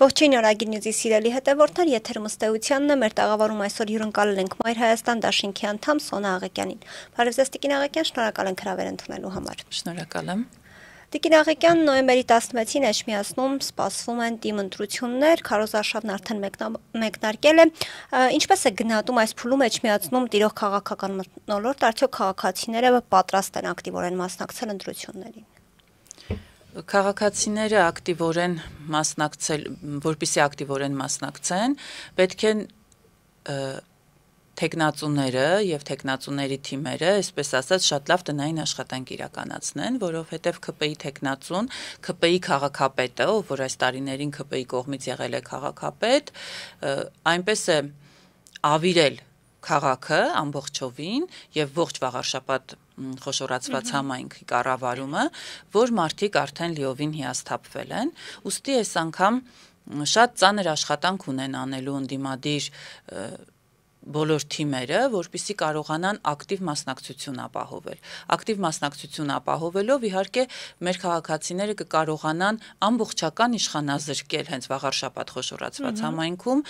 Ողջույն Արագի նյուզի սիրելի հետևորդներ, եթերում ըստ էությանն է, մեր տաղավարում այսօր հյուրընկալել ենք Մայր Հայաստան դաշինքի անդամ Սոնա Աղեկյանին։ Բարև ձեզ Տիկին Աղեկյան, շնորհակալ ենք հրավեր ընդունելու համար։ Շնորհակալ եմ։ Տիկին Աղեկյան, նոյեմբերի 16-ին Էջմիածնում սպասվում են թիմ ընտրություններ, Քարոզարշավն արդեն մեկնարկել է։ Ինչպես է գնահատում այս փուլում Էջմիածնում տիրող քաղաքական մթնոլորտ, արդյոք քաղաքացիները պատրաստ են ակտիվորեն մասնակցել ընտրություններին։ Քաղաքացիները ակտիվորեն մասնակցել, որպեսզի ակտիվորեն մասնակցեն, պետք է թեկնածուները եւ թեկնածուների թիմերը, այսպես ասած, շատ լավ տնային աշխատանք իրականացնեն, որովհետեւ ԿՊ-ի թեկնածուն, ԿՊ-ի քաղաքապետը, ով որ այս տարիներին ԿՊ-ի կողմից եղել է քաղաքապետ, այնպես է ավիրել քաղաքը ամբողջովին եւ ողջ Վաղարշապատ խոշորացված համայնքի կառավարումը, որ մարդիկ արդեն լիովին հիասթափվել են, ուստի այս անգամ շատ ծանր աշխատանք ունեն անելու ընդդիմադիր բոլոր թիմերը, որպեսզի կարողանան ակտիվ մասնակցություն ապահովել։ Ակտիվ մասնակցություն ապահովելով իհարկե մեր քաղաքացիները կկարողանան ամբողջական իշխանազրկել հենց Վաղարշապատ խոշորացված համայնքում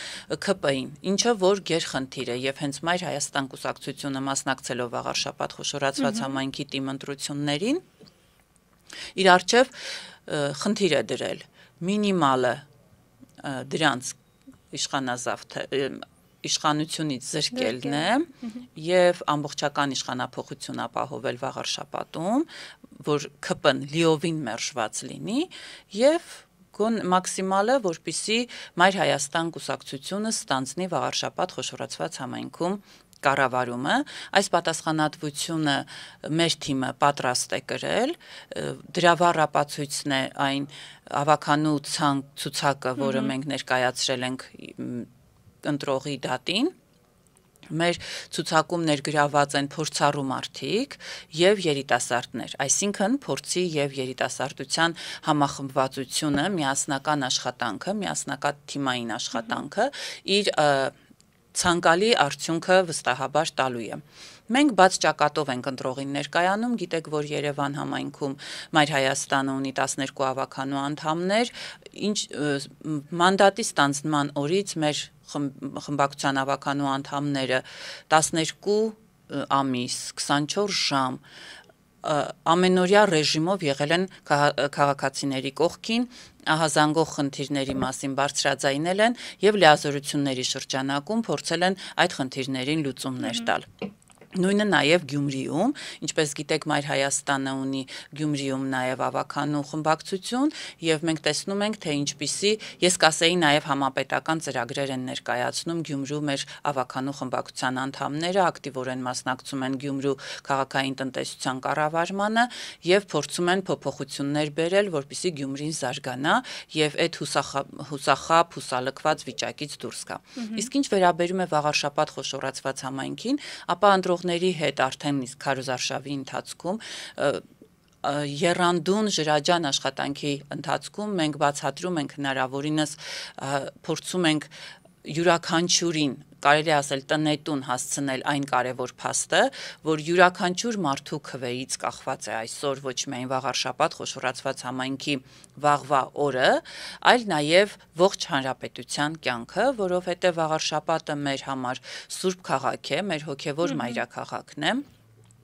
ԿՊ-ին, ինչը որ գերխնդիր է եւ հենց Մայր Հայաստան կուսակցությունը մասնակցելով Վաղարշապատ խոշորացված համայնքի թիմ ընտրություններին իր արչեւ խնդիր է դրել մինիմալը դրանց իշխանությունից զրկելն է եւ ամբողջական իշխանափոխություն ապահովել Վաղարշապատում, որ ԿՊ-ն լիովին մերժված լինի եւ մաքսիմալը, որպեսզի Մայր Հայաստան կուսակցությունը ստանձնի Վաղարշապատ խոշորացված համայնքում կառավարումը, այս պատասխանատվությունը մեր թիմը պատրաստ է կրել, դրա վառապացույցն է այն ավականու ցուցակը, որը մենք ներկայացրել ենք ընտրողի դատին, մեր ցուցակում ներգրաված են փորձառու մարդիկ եւ երիտասարդներ, այսինքն փորձի եւ երիտասարդության համախմբվածությունը, միասնական աշխատանքը, միասնական թիմային աշխատանքը իր ցանկալի արդյունքը վստահաբար տալու է։ Մենք բաց ճակատով ենք ընտրողին ներկայանում, գիտեք, որ Երևան համայնքում Մայր Հայաստանը ունի 12 ավականու անդամներ, ինչ մանդատի ստանձնման օրից մեր խմբակցության ավականու անդամները 12 ամիս, 24 ժամ ամենօրյա ռեժիմով եղել են քաղաքացիների կողքին, ահազանգող խնդիրների մասին բարձրաձայնել են եւ լիազորությունների շրջանակում փորձել են այդ խնդիրներին լուծումներ տալ։ Նույնը նաև Գյումրիում, ինչպես գիտեք, Մայր Հայաստանը ունի Գյումրիում նաև ավականու խմբակցություն եւ մենք տեսնում ենք, թե ինչպիսի, ես կասեի նաև համապետական ծրագրեր են ներկայացնում Գյումրու մեր ավականու խմբակցության անդամները, ակտիվորեն մասնակցում են Գյումրու քաղաքային տնտեսության կառավարմանը եւ փորձում են փոփոխություններ բերել, որպեսզի Գյումրին զարգանա եւ այդ հուսախաբ, հուսալքված վիճակից դուրս գա։ Իսկ ինչ վերաբերում է Վաղարշապատ խոշորացված համայնքին, ապա ընտրողների հետ արդեն իսկ քարոզարշավի ընթացքում եռանդուն ջրաջան աշխատանքի ընթացքում մենք բացատրում ենք հնարավորինս փորձում ենք յուրաքանչյուրին կարելի ասել տնետուն հասցնել այն կարևոր փաստը, որ յուրաքանչյուր մարդու քվեից կախված է այսօր ոչ միայն Վաղարշապատ խոշորացված համայնքի վաղվա օրը, այլ նաև ողջ հանրապետության կյանքը, որովհետև Վաղարշապատը մեր համար սուրբ քաղաք է, մեր հոգևոր մայրաքաղաքն է։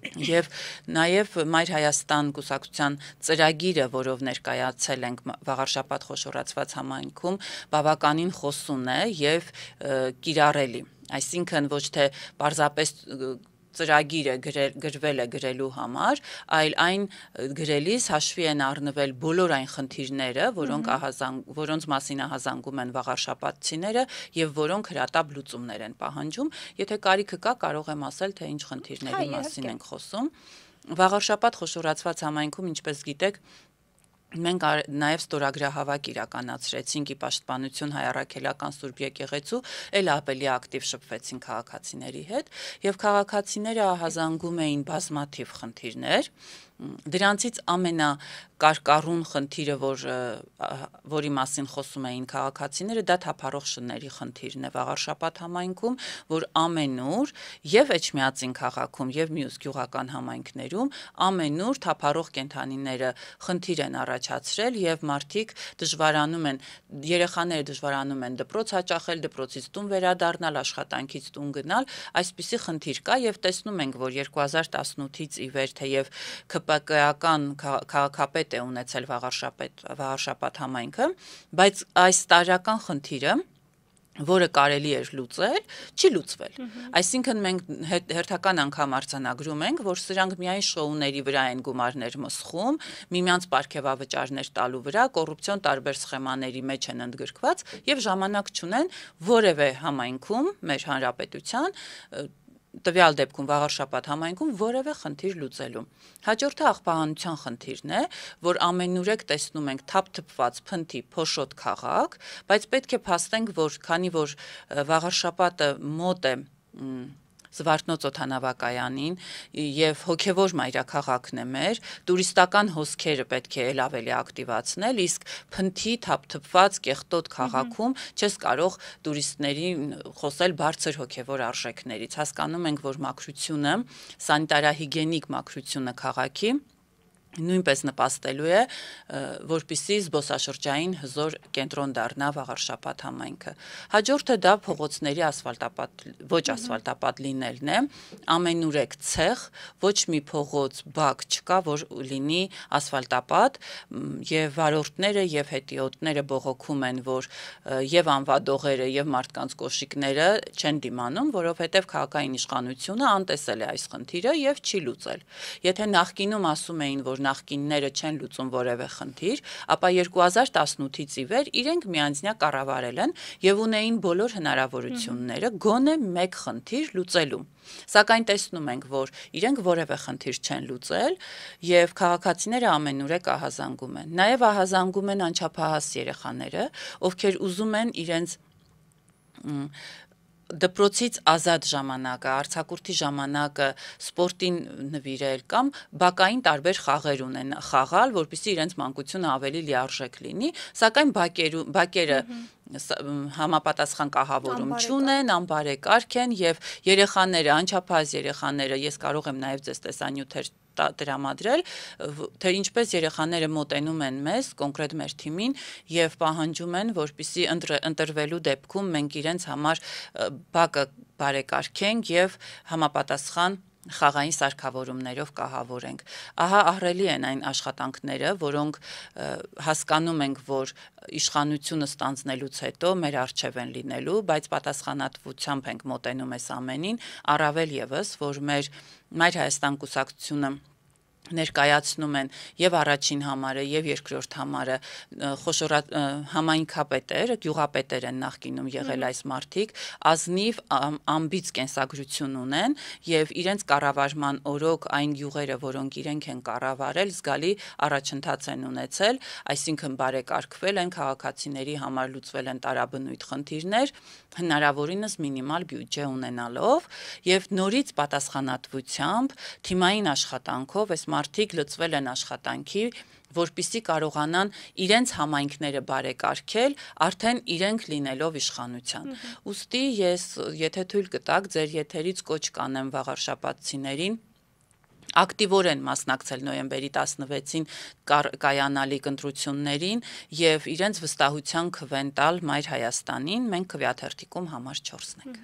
Եվ նաև Մայր Հայաստան կուսակցության ծրագիրը, որով ներկայացել ենք Վաղարշապատ խոշորացված համայնքում, բավականին խոսուն է եւ կիրառելի, այսինքն ոչ թե պարզապես ծրագիրը գրվել է գրելու համար, այլ այն գրելիս հաշվի են առնվել բոլոր այն խնդիրները, որոնց մասին ահազանգում են վաղարշապատցիները եւ որոնք հրատապ լուծումներ են պահանջում։ Եթե կարիքը կա, կարող եմ ասել, թե ինչ խնդիրների մասին ենք խոսում։ Վաղարշապատ խոշորացված համայնքում, ինչպես գիտեք, մենք նաև ստորագրահավաք իրականացրեցինք ի պաշտպանություն Հայ առաքելական Սուրբ եկեղեցու, էլ ավելի ակտիվ շփվեցին քաղաքացիների հետ եւ քաղաքացիները ահազանգում էին բազմաթիվ խնդիրներ, Դրանցից ամենակարկառուն խնդիրը, որի մասին խոսում էին քաղաքացիները, դա թափառող շների խնդիրն է վաղար շաբաթ համայնքում, որ ամենուր եւ Էջմիածին քաղաքում եւ մյուս գյուղական համայնքներում ամենուր թափառող կենդանիները խնդիր են առաջացրել եւ մարդիկ դժվարանում են, երեխաները դժվարանում են դպրոց հաճախել, դպրոցից տուն վերադառնալ, աշխատանքից տուն գնալ, այսպիսի խնդիր կա եւ տեսնում ենք, որ 2018-ից ի վեր թեև ԿՊԿ-ական քաղաքապետ է ունեցել վաղարշաբաթ համայնքը, բայց այս տարրական խնդիրը, որը կարելի էր լուծել, չի լուծվել։ Այսինքն մենք հերթական անգամ արձանագրում ենք, որ սրանք միայն շոուների վրա են գումարներ մսխում, միմյանց պարգևավճարներ տալու վրա, կոռուպցիոն տարբեր սխեմաների մեջ են ընդգրկված եւ ժամանակ չունեն որևէ համայնքում, մեր հանրապետության տվյալ դեպքում վաղարշաբաթ համայնքում որևէ խնդիր լուծելու։ Հաջորդը աղբահանության խնդիրն է, որ ամենուր եք տեսնում ենք թափթփված փնթի փոշոտ քաղաք, բայց պետք է փաստենք, որ քանի որ վաղարշաբաթը մոտ է Զվարթնոց օդանավակայանին եւ հոգեվոր մայրաքաղաքն է մեր, տուրիստական հոսքերը պետք է ել ավելի ակտիվացնել, իսկ փնթի թափթփված կեղտոտ քաղաքում չես կարող տուրիստներին խոսել բարձր հոգեվոր արժեքներից։ Հասկանում ենք, որ մաքրությունը, սանիտարահիգիենիկ մաքրությունը քաղաքի նույնպես նպաստելու է, որպեսզի զբոսաշրջային հզոր կենտրոն դառնա վաղարշաբաթ համայնքը։ Հաջորդը դա փողոցների ոչ ասֆալտապատ լինելն է, ամենուրեք ցեղ, ոչ մի փողոց բակ չկա, որ լինի ասֆալտապատ, եւ վարորդները եւ հետիոտները բողոքում են, որ եւ անվադողերը եւ մարդկանց կոշիկները չեն դիմանում, որովհետեւ քաղաքային իշխանությունը անտեսել է այս խնդիրը եւ չի լուծել։ Եթե նախկինում ասում էին, որ նախկինները չեն լուծում որևէ խնդիր, ապա 2018-ից ի վեր իրենք միանձնյա կառավարել են եւ ունեին բոլոր հնարավորությունները գոնե մեկ խնդիր լուծելու։ Սակայն տեսնում ենք, որ իրենք որևէ խնդիր չեն լուծել եւ քաղաքացիները ամենուրեք ահազանգում են։ Նաեւ ահազանգում են անչափահաս երեխաները, ովքեր ուզում են իրենց դպրոցից ազատ ժամանակը, արձակուրդի ժամանակը սպորտին նվիրել կամ բակային տարբեր խաղեր ունեն խաղալ, որպեսզի իրենց մանկությունը ավելի լիարժեք լինի, սակայն բակերը համապատասխան կահավորում չունեն, անբարեկարգ են եւ երեխաները, անչափահաս երեխաները, ես կարող եմ նաեւ ձեզ տեսանյութեր տրամադրել, թե ինչպես երեխաները մոտենում են մեզ, կոնկրետ մեր թիմին եւ պահանջում են, որպեսզի ընտրվելու դեպքում մենք իրենց համար բակը բարեկարգենք եւ համապատասխան խաղային սարքավորումներով կահավորենք։ Ահա ահռելի են այն աշխատանքները, որոնք հասկանում ենք, որ իշխանությունը ստանձնելուց հետո մեր առջև են լինելու, բայց պատասխանատվությամբ ենք մոտենում այս ամենին, առավել եւս, որ մեր Մայր Հայաստան կուսակցությունը ներկայացնում են եւ առաջին համարը եւ երկրորդ համարը համայնքապետեր, գյուղապետեր են նախկինում եղել այս մարդիկ, ազնիվ ամբից կենսագրություն ունեն եւ իրենց կառավարման օրոք այն գյուղերը, որոնք իրենք են կառավարել, զգալի առաջընթաց են ունեցել, այսինքն բարեկարգվել են քաղաքացիների համար, լուծվել են տարաբնույթ խնդիրներ, հնարավորինս մինիմալ բյուջե ունենալով եւ նորից պատասխանատվությամբ թիմային աշխատանքով այս մարդիկ լծվել են աշխատանքի, որպեսզի կարողանան իրենց համայնքները բարեկարգել, արդեն իրենք լինելով իշխանության։ Ուստի ես, եթե թույլ կտաք, ձեր եթերից կոչ կանեմ վաղարշաբաթցիներին ակտիվորեն մասնակցել նոյեմբերի 16-ին կայանալիք ընտրություններին եւ իրենց վստահության քվեն տալ Մայր Հայաստանին, մենք քվեաթերթիկում համար 4-ն ենք։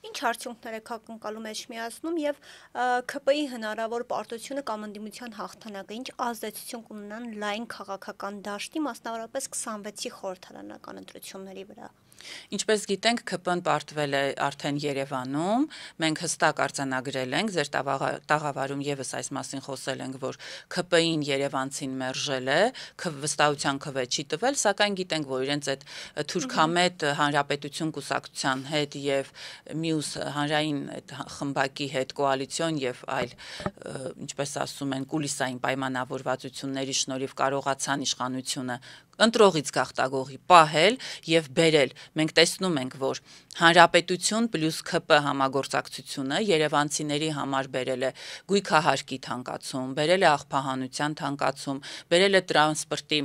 Ինչ արդյունքներ եք ակնկալում Էջմիածնում եւ ՔՊ-ի հնարավոր պարտությունը կամ ընդդիմության հաղթանակը ինչ ազդեցություն կունենան լայն քաղաքական դաշտի, մասնավորապես 26-ի խորհրդարանական ընտրությունների վրա։ Ինչպես գիտենք, ՔՊ-ն պարտվել է արդեն Երևանում, մենք հստակ արձանագրել ենք, ձեր տաղավարում եւս այս մասին խոսել ենք, որ ՔՊ-ին Երևանցին մերժել է, վստահության քվե չի տվել, սակայն գիտենք, որ իրենց այդ թուրքամետ հանրապետություն կուսակցության հետ եւ մյուս հանրային այդ խմբակի հետ կոալիցիոն եւ այլ, ինչպես ասում են, կուլիսային պայմանավորվածությունների շնորհիվ կարողացան իշխանությունը ընտրողից գաղտագողի պահել եւ բերել մենք տեսնում ենք, որ Հանրապետություն պլյուս ՔՊ համագործակցությունը երևանցիների համար բերել է գույքահարկի թանկացում, բերել է աղբահանության թանկացում, բերել է տրանսպորտի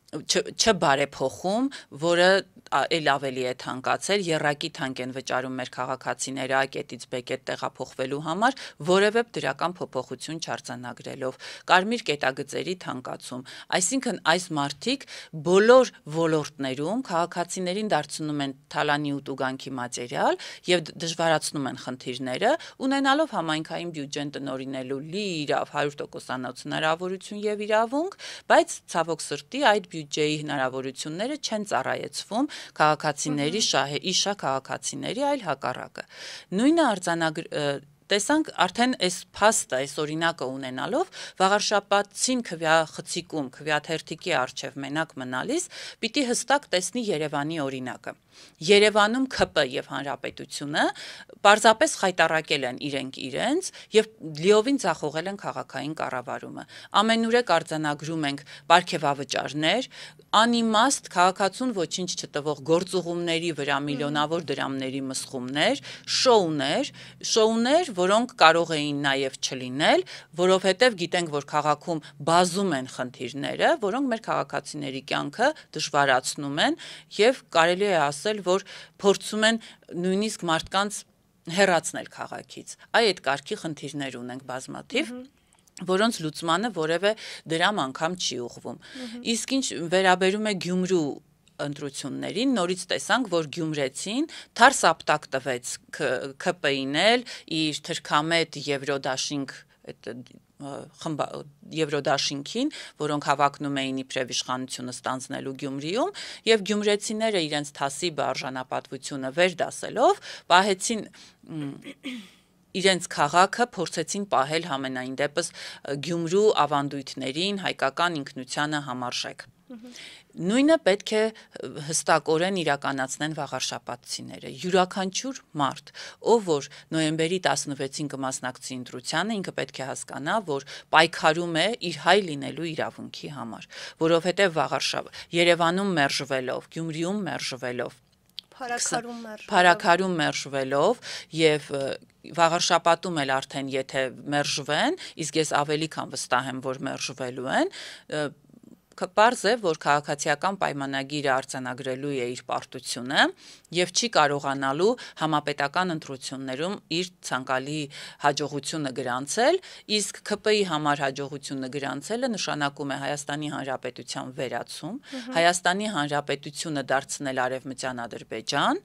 չբարեփոխում, որը էլ ավելի է թանկացել, եռակի թանկ են վճարում մեր քաղաքացիները A կետից B կետ տեղափոխվելու համար, որևէ դրական փոփոխություն չարձանագրելով, կարմիր կետագծերի թանկացում, այսինքն այս մարդիկ բոլոր ոլորտներում քաղաքացիներին դարձնում են թալանի ու տուգանքի մատերիալ եւ դժվարացնում են խնդիրները, ունենալով համայնքային բյուջեն տնօրինելու լիիրավ 100%-անոց հնարավորություն եւ իրավունք, բայց ցավոք սրտի այդ բյուջեի հնարավորությունները չեն ծառայեցվում քաղաքացիների իշա քաղաքացիների, այլ հակառակը։ Նույնը տեսանք արդեն այս փաստը, այս օրինակը ունենալով վաղարշաբաթցին քվյախցիկում, քվյաթերթիկի առջև մենակ մնալիս, պիտի հստակ տեսնի Երևանի օրինակը։ Երևանում ՔՊ եւ Հանրապետությունը պարզապես խայտառակել են իրենք իրենց եւ լիովին ձախողել են քաղաքային կառավարումը։ Ամենուրեք արձանագրում ենք պարգևավճարներ, անիմաստ քաղաքացուն ոչինչ չտվող գործուղումների վրա միլիոնավոր դրամների մսխումներ, շոուներ, որոնք կարող էին նաև չլինել, որովհետև գիտենք, որ քաղաքում բազում են խնդիրները, որոնք մեր քաղաքացիների կյանքը դժվարացնում են եւ կարելի է ասել, որ փորձում են նույնիսկ մարդկանց հեռացնել քաղաքից։ Այդ կարգի խնդիրներ ունենք բազմաթիվ, որոնց լուծմանը որևէ դրամ անգամ չի ուղղվում։ Իսկ ինչ վերաբերում է Գյումրու ընտրություններին, նորից տեսանք, որ գյումրեցին թարս ապտակ տվեց ՔՊ-ին էլ իր թրքամետ Եվրոդաշինք Եվրոդաշինքին, որոնք հավակնում էին իբրև իշխանությունը ստանձնելու Գյումրիում, եւ գյումրեցիները իրենց թասիբը արժանապատվությունը վերդասելով պահեցին իրենց քաղաքը, փորձեցին պահել համենայն դեպս Գյումրու ավանդույթներին, հայկական ինքնությանը համարժեք։ Նույնը պետք է հստակորեն իրականացնեն վաղարշաբաթցիները։ Յուրաքանչյուր մարդ, ով որ նոյեմբերի 16-ին կմասնակցի ընտրությանը, ինքը պետք է հասկանա, որ պայքարում է իր հայ լինելու իրավունքի համար, որովհետև Երևանում մերժվելով, Գյումրիում մերժվելով, Փարաքարում մերժվելով եւ վաղարշաբաթում էլ արդեն եթե մերժվեն, իսկ ես ավելի քան վստահ եմ, որ մերժվելու են, պարզ է, որ քաղաքացիական պայմանագիրը արձանագրելու է իր պարտությունը եւ չի կարողանալու համապետական ընտրություններում իր ցանկալի հաջողությունը գրանցել, իսկ ՔՊ-ի համար հաջողությունը գրանցելը նշանակում է Հայաստանի Հանրապետության վերացում, Հայաստանի Հանրապետությունը դարձնել Արևմտյան Ադրբեջան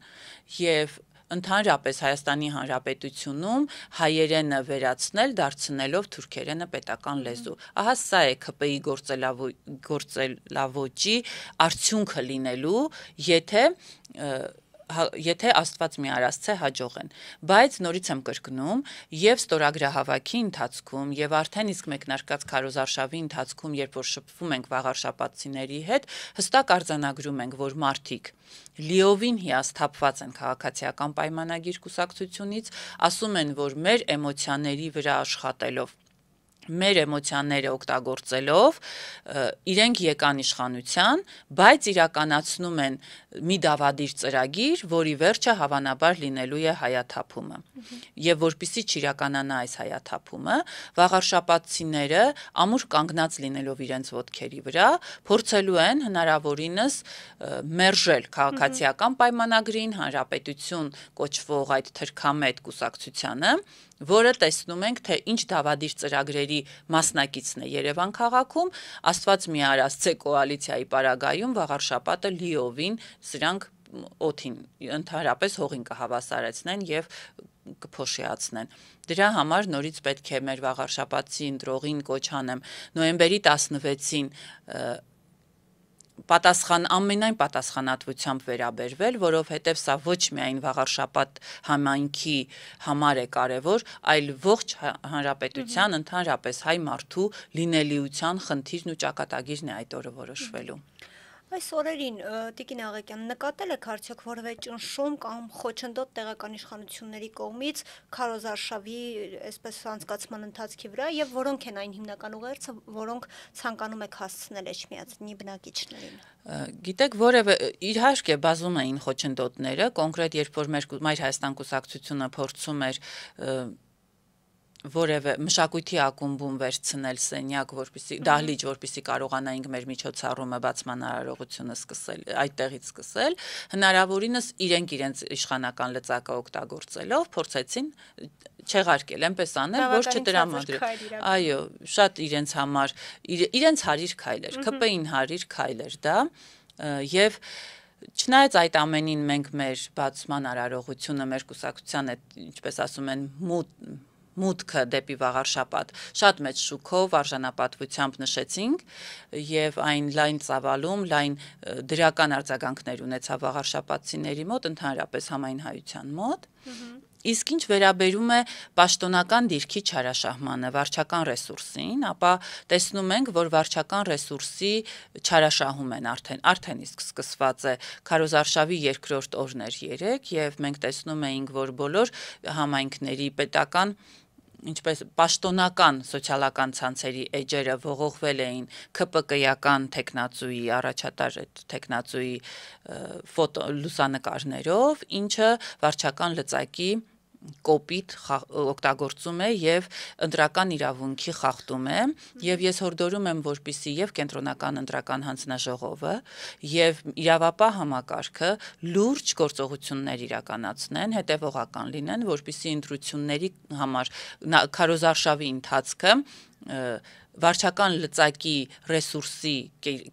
եւ ընդհանրապես Հայաստանի Հանրապետությունում հայերենը վերացնել, դարձնելով թուրքերենը պետական լեզու։ Ահա սա է ՔՊ-ի գործելավոճի արդյունքը լինելու, եթե Աստված մի արասցե հաջողեն, բայց նորից եմ կրկնում, եւ ստորագրահավաքի ընթացքում եւ արդեն իսկ մեկնարկած քարոզարշավի ընթացքում, երբ որ շփվում ենք վաղարշաբաթցիների հետ, հստակ արձանագրում ենք, որ մարդիկ լիովին հիասթափված են քաղաքացիական պայմանագիր կուսակցությունից, ասում են, որ մեր էմոցիաների վրա աշխատելով, մեր էմոցիաները օգտագործելով իրենք եկան իշխանության, բայց իրականացնում են մի դավադիր ծրագիր, որի վերջը հավանաբար լինելու է հայաթափումը։ Եվ որպեսզի չիրականանա այս հայաթափումը, վաղարշաբաթցիները ամուր կանգնած լինելով իրենց ոտքերի վրա, փորձելու են հնարավորինս մերժել քաղաքացիական պայմանագրին, հանրապետություն կոչվող այդ թրքամետ կուսակցությանը, որը տեսնում ենք, թե ինչ դավադիր ծրագրերի մասնակիցն է Երևան քաղաքում, Աստված մի արասցե կոալիցիայի պարագայում վաղարշաբաթը լիովին սրանք օդին ընդհանրապես հողին կհավասարեցնեն եւ կփոշիացնեն։ Դրա համար նորից պետք է մեր վաղարշաբաթցի ընտրողին կոչ անեմ նոյեմբերի 16-ին ամենայն պատասխանատվությամբ վերաբերվել, որովհետև սա ոչ միայն վաղարշաբաթ համայնքի համար է կարևոր, այլ ողջ հանրապետության ընդհանրապես հայ մարդու լինելիության խնդիրն ու ճակատագիրն է այդ օրը որոշվելու։ Այս օրերին Տիկին Աղեկյան նկատել եք արդյոք որևէ ճնշում կամ խոչընդոտ տեղական իշխանությունների կողմից քարոզարշավի այսպես անցկացման ընթացքի վրա եւ որոնք են այն հիմնական ուղերձը, որոնք ցանկանում եք հասցնել Էջմիածնի բնակիչներին։ Գիտեք, որևէ իհարկե բազում էին խոչընդոտները, կոնկրետ երբ որ մեր Մայր Հայաստան կուսակցությունը փորձում էր որևէ մշակույթի ակումբում վերցնել սենյակ, որպեսզի դահլիճ, որպեսզի կարողանայինք մեր միջոցառումը բացման արարողությունը սկսել, այդտեղից սկսել, հնարավորինս իրենց իշխանական լծակը օգտագործելով փորձեցին չեղարկել, այնպես անել, որ չտրամադրել։ Այո, շատ իրենց համար իրենց հարիր քայլ էր, ԿՊ-ին հարիր քայլ էր դա, եւ չնայած այդ ամենին մենք մեր բացման արարողությունը մեր կուսակցության այդ, ինչպես ասում են, մուտքը դեպի վաղարշաբաթ շատ մեծ շուքով արժանապատվությամբ նշեցինք եւ այն լայն ծավալում, լայն դրական արձագանքներ ունեցավ վաղարշաբաթցիների մոտ, ընդհանրապես համայն հայության մոտ։ Իսկ ինչ վերաբերում է պաշտոնական դիրքի չարաշահմանը, վարչական ռեսուրսին, ապա տեսնում ենք, որ վարչական ռեսուրսի չարաշահում են արդեն իսկ սկսված է քարոզարշավի երկրորդ օրն էր 3 եւ մենք տեսնում էինք, որ բոլոր համայնքների պետական ինչպես պաշտոնական սոցիալական ցանցերի էջերը ողողվել էին ԿՊԿ-ական տեխնացուի առաջատար այդ տեխնացուի ֆոտո լուսանկարներով, ինչը վարչական լծակի կոպիտ օգտագործում է եւ ընտրական իրավունքի խախտում է եւ ես հորդորում եմ որպեսզի եւ կենտրոնական ընտրական հանձնաժողովը եւ իրավապահ համակարգը լուրջ գործողություններ իրականացնեն, հետեւողական լինեն, որպեսզի ընտրությունների համար քարոզարշավի ընթացքը վարչական լծակի ռեսուրսի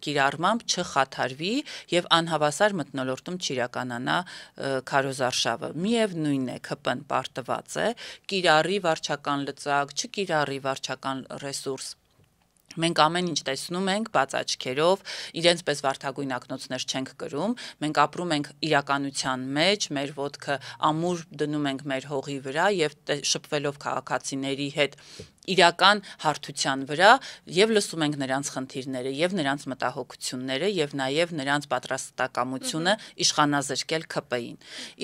կիրառմամբ չխաթարվի եւ անհավասար մթնոլորտում չիրականանա քարոզարշավը։ Միևնույն է ԿՊ-ն պարտված է կիրառի վարչական լծակ, չկիրառի վարչական ռեսուրս։ Մենք ամեն ինչ տեսնում ենք բաց աչքերով, իրենց պես վարդագույն ակնոցներ չենք կրում, մենք ապրում ենք իրականության մեջ, մեր ոտքը ամուր դնում ենք մեր հողի վրա եւ շփվելով քաղաքացիների հետ իրական հարթության վրա եւ լսում ենք նրանց խնդիրները եւ նրանց մտահոգությունները եւ նաեւ նրանց պատրաստակամությունը իշխանազրկել ԿՊ-ին։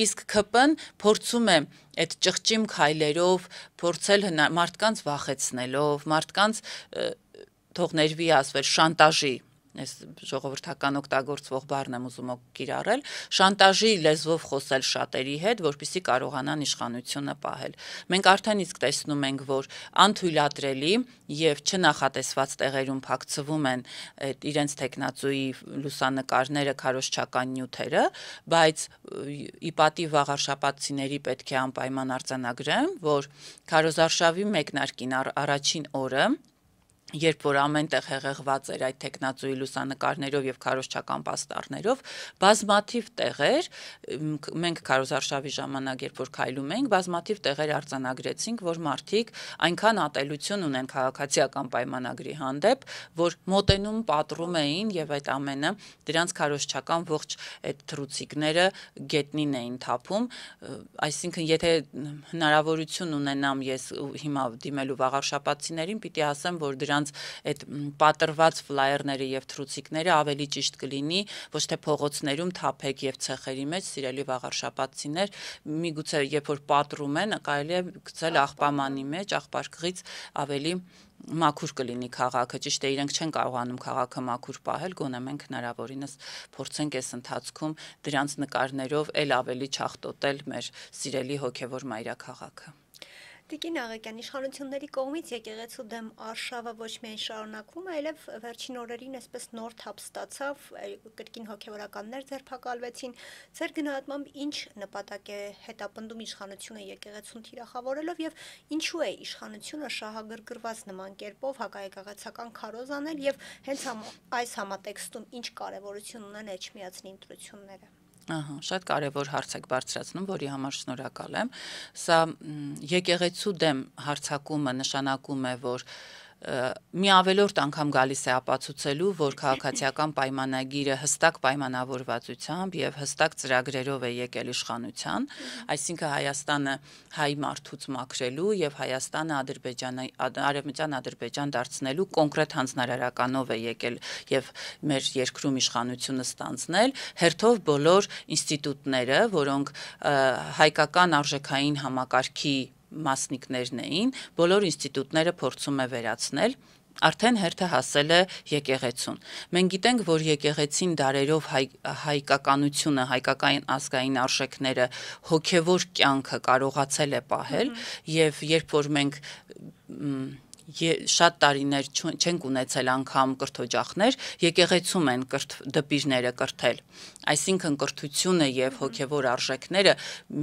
Իսկ ԿՊ-ն փորձում է այդ ճղճիմ քայլերով փորձել մարդկանց վախեցնելով, մարդկանց թող ներվի ասվել շանտաժի, այս ժողովրդական օգտագործվող բառն եմ ուզում կիրառել, շանտաժի լեզվով խոսել շատերի հետ, որպեսզի կարողանան իշխանությունը պահել։ Մենք արդեն իսկ տեսնում ենք, որ անթույլատրելի եւ չնախատեսված տեղերում փակցվում են իրենց տեխնացուի լուսանկարները, քարոզչական նյութերը, բայց ի պատիվ վաղարշաբաթցիների պետք է անպայման արձանագրեմ, որ քարոզարշավի մեկնարկին առաջին օրը երբ որ ամենտեղ հեղեղված էր այդ տեխնացուի լուսանկարներով եւ քարոզչական պաստառներով, բազմաթիվ տեղեր, մենք քարոզարշավի ժամանակ երբ որ քայլում էինք, բազմաթիվ տեղեր արձանագրեցինք, որ մարդիկ այնքան ատելություն ունեն քաղաքացիական պայմանագրի հանդեպ, որ մոտենում պատռում էին եւ այդ ամենը դրանց քարոզչական ողջ այդ թռուցիկները գետնին էին թափում, այսինքն եթե հնարավորություն ունենամ ես հիմա դիմելու վաղարշաբաթցիներին, պիտի ասեմ, որ դրանց այդ պատրված ֆլայերները եւ թռուցիկները ավելի ճիշտ կլինի ոչ թե փողոցներում թափեք եւ ցեխերի մեջ, սիրելի վաղարշաբաթցիներ, միգուցե երբ որ պատռում են, կարելի է գցել աղբամանի մեջ, աղբարկղից ավելի մաքուր կլինի քաղաքը, ճիշտ է, իրենք չեն կարողանում քաղաքը մաքուր պահել, գոնե մենք հնարավորինս փորձենք այս ընթացքում դրանց նկարներով էլ ավելի չախտոտել մեր սիրելի հոգևոր մայրաքաղաքը։ Տիկին Աղեկյան, իշխանությունների կողմից եկեղեցու դեմ արշավը ոչ միայն շարունակվում, այլև վերջին օրերին այսպես նոր թափ ստացավ, կրկին հոգևորականներ ձերբակալվեցին։ Ձեր գնահատմամբ ինչ նպատակ է հետապնդում իշխանությունը եկեղեցուն թիրախավորելով եւ ինչու է իշխանությունը շահագրգռված նման կերպով հակաեկեղեցական քարոզ անել եւ հենց այս համատեքստում ինչ կարեւորություն ունեն Էջմիածնի ընտրությունները։ Շատ կարևոր հարց եք բարձրացնում, որի համար շնորհակալ եմ։ Սա եկեղեցու դեմ հարձակումը նշանակում է, որ մի ավելորդ անգամ գալիս է ապացուցելու, որ քաղաքացիական պայմանագիրը հստակ պայմանավորվածությամբ եւ հստակ ծրագրերով է եկել իշխանության, այսինքն Հայաստանը հայ մարդուց մաքրելու եւ Հայաստանը Արևմտյան Ադրբեջան դարձնելու կոնկրետ հանձնարարականով է եկել եւ մեր երկրում իշխանությունը ստանձնել, հերթով բոլոր ինստիտուտները, որոնք հայկական արժեքային համակարգի մասնիկներն էին, բոլոր ինստիտուտները փորձում է վերացնել, արդեն հերթը հասել է եկեղեցուն։ Մենք գիտենք, որ եկեղեցին դարերով հայկականությունը, հայկական ազգային արժեքները, հոգևոր կյանքը կարողացել է պահել, եւ երբ որ մենք շատ տարիներ չենք ունեցել անգամ կրթօջախներ, եկեղեցում են դպիրները կրթել, այսինքն կրթությունը եւ հոգևոր արժեքները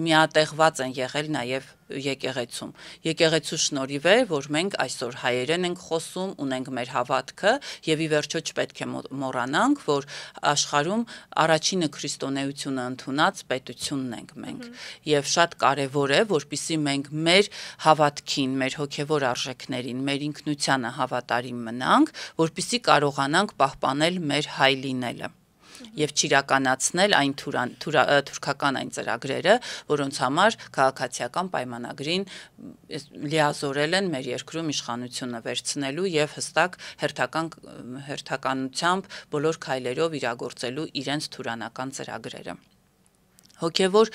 միատեղված են եղել նաեւ եկեղեցում։ Եկեղեցու շնորհիվ է, որ մենք այսօր հայերեն ենք խոսում, ունենք մեր հավատքը եւ ի վերջո չպետք է մոռանանք, որ աշխարհում առաջինը քրիստոնեությունը ընդունած պետությունն ենք մենք։ Եվ շատ կարեւոր է, որպեսզի մենք մեր հավատքին, մեր հոգևոր արժեքներին, մեր ինքնությանը հավատարիմ մնանք, որպեսզի կարողանանք պահպանել մեր հայ լինելը եւ չիրականացնել այն թուրքական այն ծրագրերը, որոնց համար քաղաքացիական պայմանագրին լիազորել են մեր երկրում իշխանությունը վերցնելու եւ հստակ հերթականությամբ բոլոր քայլերով իրագործելու իրենց թուրանական ծրագրերը։ Հոգևոր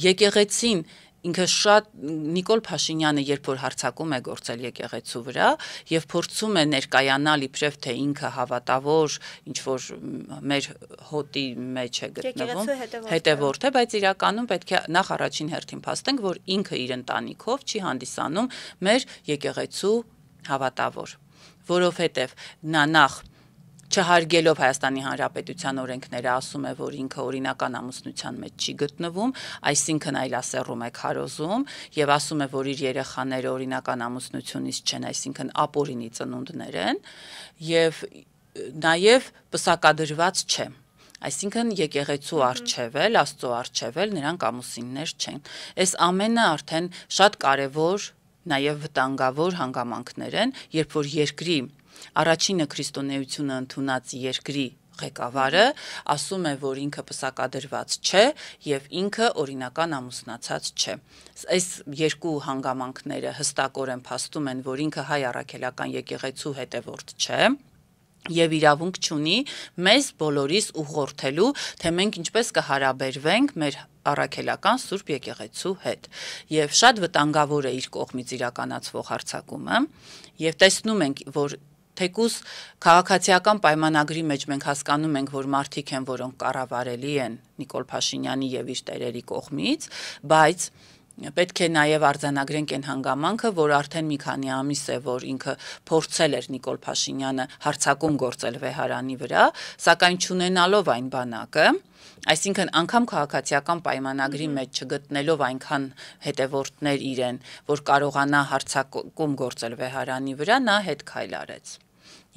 եկեղեցին ինքը շատ Նիկոլ Փաշինյանը երբ որ հարձակում է գործել եկեղեցու վրա եւ փորձում է ներկայանալ իբրև թե ինքը հավատավոր ինչ որ մեր հոտի մեջ է գտնվում հետևորդ է, բայց իրականում պետք է նախ առաջին հերթին փաստենք, որ ինքը իր ընտանիքով չի հանդիսանում մեր եկեղեցու հավատավոր, որովհետեւ նա նախ չհարգելով Հայաստանի Հանրապետության օրենքները ասում է, որ ինքը օրինական ամուսնության մեջ չի գտնվում, այսինքն այլասեռում է քարոզում եւ ասում է, որ իր երեխաները օրինական ամուսնությունից չեն, այսինքն ապօրինի ծնունդներ են եւ նաեւ պսակադրված չէ։ Այսինքն եկեղեցու արչեվել, Աստծո արչեվել նրանք ամուսիններ չեն։ Այս ամենը արդեն շատ կարեւոր, նաեւ վտանգավոր հանգամանքներ են, երբ որ երկրի առաջինը քրիստոնեությունը ընդունած երկրի ղեկավարը ասում է, որ ինքը պսակադրված չէ եւ ինքը օրինական ամուսնացած չէ։ Այս երկու հանգամանքները հստակորեն փաստում են, որ ինքը հայ առաքելական եկեղեցու հետևորդ չէ եւ իրավունք չունի մեզ բոլորիս ուղղորդելու, թե մենք ինչպես կհարաբերվենք մեր առաքելական Սուրբ եկեղեցու հետ։ Եվ շատ վտանգավոր է իր կողմից իրականացվող հարձակումը եւ տեսնում ենք, որ թեկուզ քաղաքացիական պայմանագրի մեջ մենք հասկանում ենք, որ մարդիկ են, որոնք կառավարելի են Նիկոլ Փաշինյանի եւ իր տերերի կողմից, բայց պետք է նաև արձանագրենք այն հանգամանքը, որ արդեն մի քանի ամիս է, որ ինքը փորձել էր Նիկոլ Փաշինյանը հարձակում գործել Վեհարանի վրա, սակայն չունենալով այն բանակը, այսինքն անգամ քաղաքացիական պայմանագրի մեջ չգտնելով այնքան հետևորդներ իրեն, որ կարողանա հարձակում գործել Վեհարանի վրա, նա հետ քայլ արեց։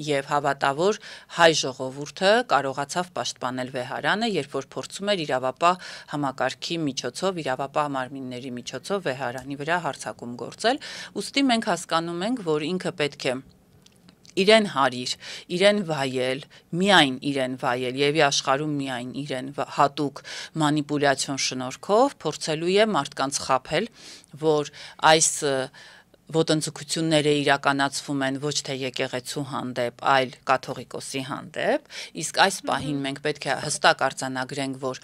Եվ հավատավոր հայ ժողովուրդը կարողացավ պաշտպանել Վեհարանը, երբ որ փորձում էր իրավապահ համակարգի միջոցով, իրավապահ մարմինների միջոցով Վեհարանի վրա հարձակում գործել, ուստի մենք հասկանում ենք, որ ինքը պետք է իրեն հարիր, իրեն վայել, միայն իրեն վայել եւ աշխարհում միայն իրեն հատուկ մանիպուլյացիոն շնորհքով փորձելու է մարդկանց խաբել, որ այս ոտնձգությունները իրականացվում են ոչ թե եկեղեցու հանդեպ, այլ կաթողիկոսի հանդեպ, իսկ այս պահին մենք պետք է հստակ արձանագրենք, որ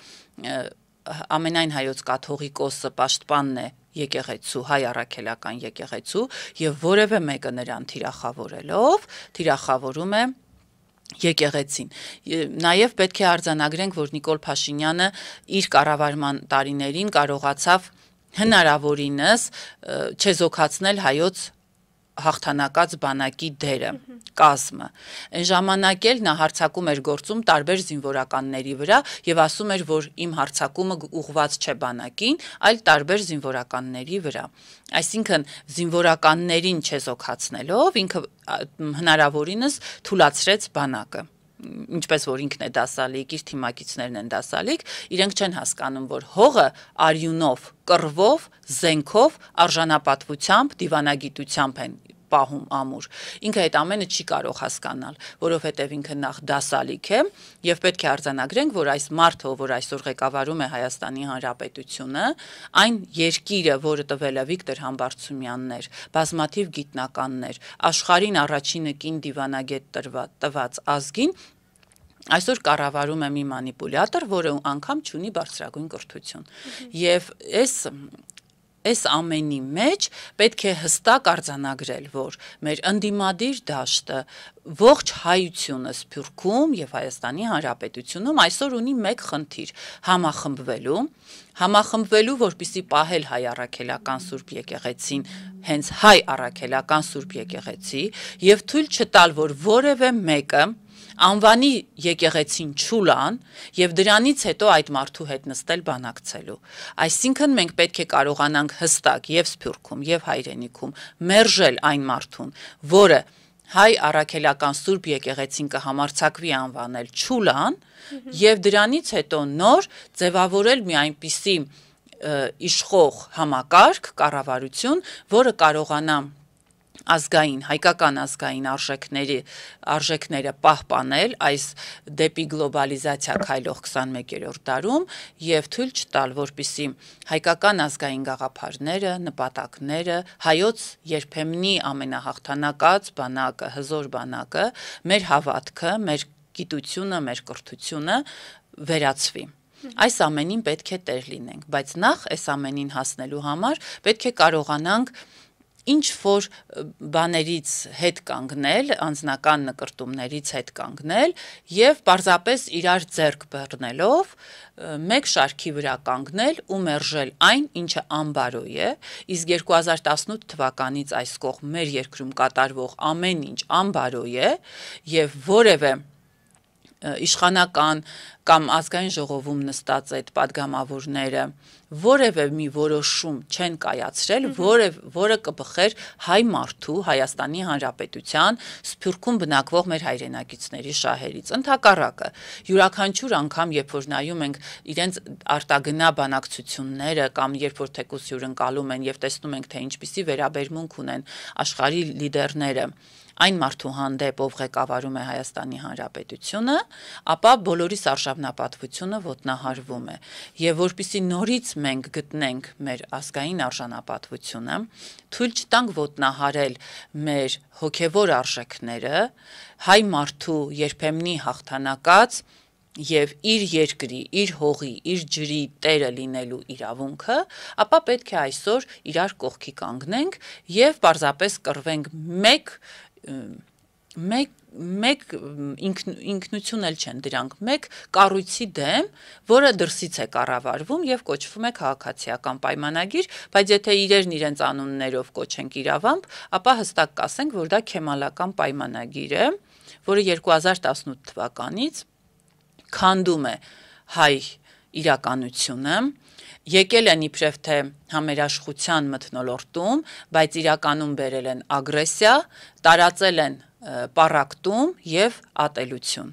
ամենայն հայոց կաթողիկոսը պաշտպանն է եկեղեցու, հայ առաքելական եկեղեցու եւ որևէ մեկը նրան թիրախավորելով, թիրախավորում է եկեղեցին։ Նաեւ պետք է արձանագրենք, որ Նիկոլ Փաշինյանը իր կառավարման տարիներին կարողացավ հնարավորինս չեզոքացնել հայոց հաղթանակած բանակի դերը, կազմը։ Այն ժամանակ էլ նա հարձակում էր գործում տարբեր զինվորականների վրա եւ ասում էր, որ իմ հարձակումը ուղղված չէ բանակին, այլ տարբեր զինվորականների վրա։ Այսինքն զինվորականներին չեզոքացնելով ինքը հնարավորինս թուլացրեց բանակը։ Ինչպես որ ինքն է դասալիկ, իր թիմակիցներն են դասալիկ, իրենք չեն հասկանում, որ հողը արյունով, կռվով, զենքով, արժանապատվությամբ, դիվանագիտությամբ են պահում ամուր։ Ինքը այդ ամենը չի կարող հասկանալ, որովհետև ինքը նախ դասալիք է եւ պետք է արձանագրենք, որ այս մարդը, որ այսօր ղեկավարում է Հայաստանի Հանրապետությունը, այն երկիրը, որը տվել է Վիկտոր Համբարձումյանն էր, բազմաթիվ գիտնականներ, աշխարհին առաջինը կին դիվանագետ տված ազգին, այսօր կառավարում է մի մանիպուլյատոր, որը անգամ չունի բարձրագույն կրթություն։ Եվ այս ամենի մեջ պետք է հստակ արձանագրել, որ մեր ընդդիմադիր դաշտը ողջ հայությունը Սփյուռքում եւ Հայաստանի Հանրապետությունում այսօր ունի մեկ խնդիր՝ համախմբվելու, որպեսզի պահել հայ առաքելական Սուրբ եկեղեցին, հենց հայ առաքելական Սուրբ եկեղեցի, եւ թույլ չտալ, որ որևէ մեկը անվանի եկեղեցին չուլան եւ դրանից հետո այդ մարդու հետ նստել բանակցելու։ Այսինքն մենք պետք է կարողանանք հստակ եւ Սփյուռքում եւ հայրենիքում մերժել այն մարդուն, որը հայ առաքելական Սուրբ եկեղեցին կհամարձակվի անվանել չուլան եւ դրանից հետո նոր ձևավորել մի այնպիսի իշխող համակարգ, կառավարություն, որը կարողանա հայկական ազգային արժեքները պահպանել այս դեպի գլոբալիզացիա քայլող 21-րդ դարում եւ թույլ չտալ, որպեսզի հայկական ազգային գաղափարները, նպատակները, հայոց երբեմնի ամենահաղթանակած բանակը, հզոր բանակը, մեր հավատքը, մեր գիտությունը, մեր կրթությունը վերացվի։ Այս ամենին պետք է տեր լինենք, բայց նախ այս ամենին հասնելու համար պետք է կարողանանք ինչ որ բաներից հետ կանգնել, անձնական նկրտումներից հետ կանգնել եւ պարզապես իրար ձեռք բռնելով մեկ շարքի վրա կանգնել ու մերժել այն, ինչը անբարո է, իսկ 2018 թվականից այս կողմ մեր երկրում կատարվող ամեն ինչ անբարո է եւ որևէ իշխանական կամ ազգային ժողովում նստած այդ падգամավորները որևէ մի որոշում չեն կայացրել, որը կբխեր հայ մարդու, Հայաստանի Հանրապետության, Սփյուռքում բնակվող մեր հայրենակիցների շահերից։ Ընդհակառակը, յուրաքանչյուր անգամ, երբ որ նայում ենք իրենց արտագնա բանակցությունները կամ երբ որ թեկուզ հյուրընկալում են եւ տեսնում ենք, թե ինչպիսի վերաբերմունք ունեն աշխարհի լիդերները այն մարդու հանդեպ, ով ղեկավարում է Հայաստանի Հանրապետությունը, ապա բոլորիս արժանապատվությունը ոտնահարվում է։ Եվ որպեսզի նորից մենք գտնենք մեր ազգային արժանապատվությունը, թույլ չտանք ոտնահարել մեր հոգևոր արժեքները, հայ մարդու երբեմնի հաղթանակած եւ իր երկրի, իր հողի, իր ջրի տերը լինելու իրավունքը, ապա պետք է այսօր իրար կողքի կանգնենք եւ պարզապես կռվենք մեկ ինքնություն էլ չեն դրանք, մեկ կառույցի դեմ, որը դրսից է կառավարվում եւ կոչվում է քաղաքացիական պայմանագիր, բայց եթե իրենց անուններով կոչենք իրավամբ, ապա հստակ կասենք, որ դա քեմալական պայմանագիր է, որը 2018 թվականից քանդում է հայ իրականությունը, եկել են իբրև թե համերաշխության մթնոլորտում, բայց իրականում բերել են ագրեսիա, տարածել են պառակտում եւ ատելություն։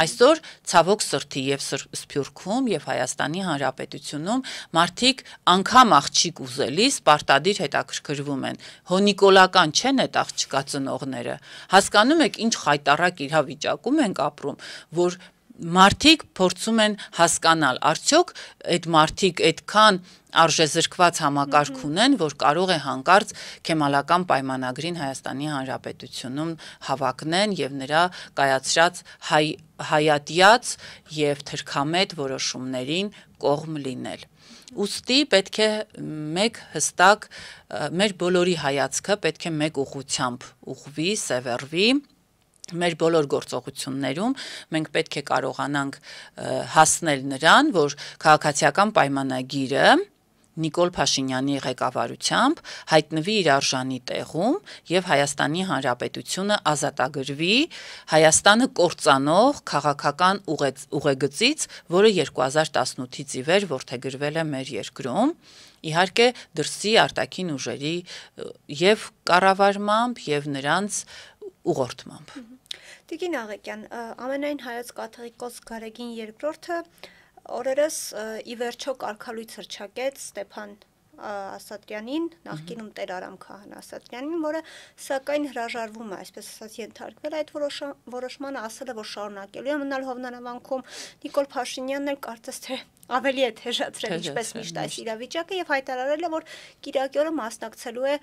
Այսօր ցավոք սրտի եւ Սփյուռքում եւ Հայաստանի Հանրապետությունում մարդիկ անգամ աղջիկ ուզելիս պարտադիր հետաքրքրվում են։ Հոնիկոլական չեն այդ աղջկա ծնողները։ Հասկանում եք ինչ խայտառակ իրավիճակում ենք ապրում, որ մարդիկ փորձում են հասկանալ, արդյոք այդ մարդիկ այդքան արժեզրկված համակարգ ունեն, որ կարող է հանկարծ քեմալական պայմանագրին Հայաստանի Հանրապետությունում հավակնեն եւ նրա կայացրած հայատյաց եւ թրքամետ որոշումներին կողմ լինել։ Ուստի պետք է մեկ հստակ մեր բոլորի հայացքը պետք է մեկ ուղղությամբ ուղղվի, սևեռվի մեր բոլոր գործողություններում մենք պետք է կարողանանք հասնել նրան, որ քաղաքացիական պայմանագիրը Նիկոլ Փաշինյանի ղեկավարությամբ հայտնվի իր արժանի տեղում եւ Հայաստանի Հանրապետությունը ազատագրվի Հայաստանը կործանող քաղաքական ուղեգծից, որը 2018-ից ի վեր որդեգրվել է մեր երկրում, իհարկե դրսի արտաքին ուժերի եւ կառավարմամբ եւ նրանց ուղղորդմամբ։ Տիկին Աղեկյան, ամենայն հայոց կաթողիկոս Գարեգին II օրերս ի վերջո կարգալույց հռչակեց Ստեփան Ասատրյանին, նախկինում Տեր Արամ Քահանա Ասատրյանին, որը սակայն հրաժարվում է, այսպես ասած, ենթարկվել այդ որոշմանը, ասել է, որ շարունակելու է մնալ Հովնանավանքում։ Նիկոլ Փաշինյանն էլ կարծես թե ավելի է թեժացրել, ինչպես միշտ այս իրավիճակը, եւ հայտարարել է, որ կիրակի օրը մասնակցելու է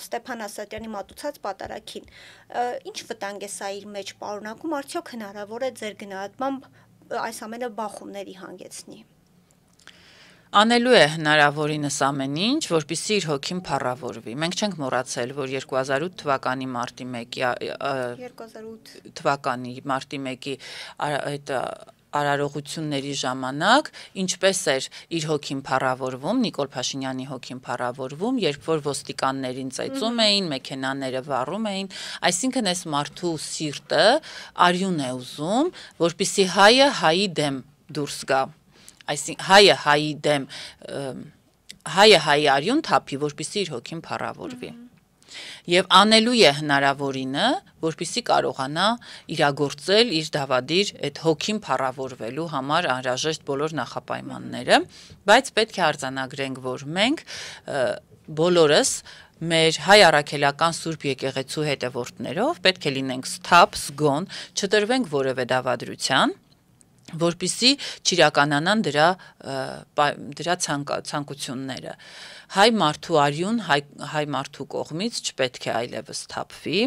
Ստեփան Ասատրյանի մատուցած պատարագին։ Ինչ վտանգ է սա իր մեջ պարունակում, արդյոք հնարավոր է ձեր գնահատմամբ այս ամենը բախումների հանգեցնի։ Անելու է հնարավորինս ամեն ինչ, որպեսզի իր հոգին փառավորվի։ Մենք չենք մոռացել, որ 2008 թվականի մարտի 1-ի այդ արարողությունների ժամանակ ինչպես էր իր հոգին փառավորվում, Նիկոլ Փաշինյանի հոգին փառավորվում, երբ որ ոստիկաններին ծեծում էին, մեքենաները վառում էին, այսինքն այս մարդու սիրտը արյուն է ուզում, որպեսզի հայը հայի դեմ դուրս գա, այսինքն հայը հայի արյուն թափի, որպեսզի իր հոգին փառավորվի։ Եվ անելու է հնարավորինը, որպեսզի կարողանա իրագործել իր դավադիր այդ հոգին փառավորվելու համար անհրաժեշտ բոլոր նախապայմանները, բայց պետք է արձանագրենք, որ մենք բոլորս մեր հայ առաքելական Սուրբ եկեղեցու հետևորդներով պետք է լինենք սթափ, զգոն, չտրվենք որևէ դավադրության, որպեսզի չիրականանան դրա ցանկությունները։ Հայ մարդու արյուն հայ մարդու կողմից չպետք է այլևս թափվի,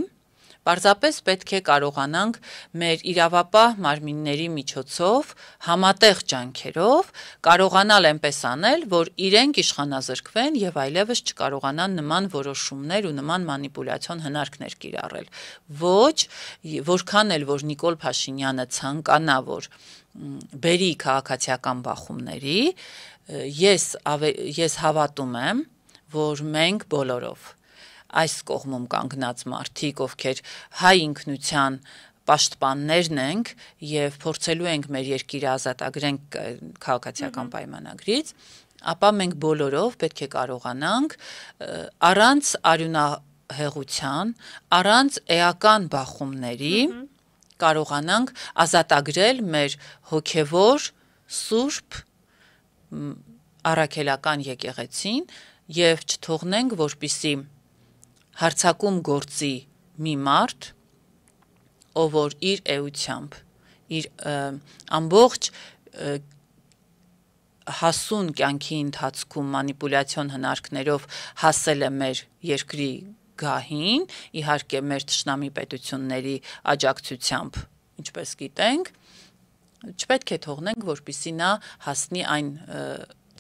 պարզապես պետք է կարողանանք մեր իրավապահ մարմինների միջոցով համատեղ ջանքերով կարողանալ այնպես անել, որ իրենք իշխանազրկվեն եւ այլևս չկարողանան նման որոշումներ ու նման մանիպուլյացիոն հնարքներ կիրառել։ Ոչ, որքան էլ որ Նիկոլ Փաշինյանը ցանկանա, որ բերի քաղաքացիական բախումների, ես հավատում եմ, որ մենք բոլորով այս կողմում կանգնած մարդիկ, ովքեր հայ ինքնության պաշտպաններն ենք եւ փորձելու ենք մեր երկիրը ազատագրենք քաղաքացիական պայմանագրից, ապա մենք բոլորով պետք է կարողանանք առանց արյունահեղության, առանց էական բախումների կարողանանք ազատագրել մեր հոգևոր սուրբ առաքելական եկեղեցին եւ չթողնենք, որպիսի հարցակում գործի մի մարդ, ով որ իր էությամբ, իր ամբողջ հասուն կյանքի ընթացքում մանիպուլյացիոն հնարքներով հասել է մեր երկրի գահին, իհարկե մեր թշնամի պետությունների աջակցությամբ, ինչպես գիտենք, չպետք է թողնենք, որպեսզի նա հասնի այն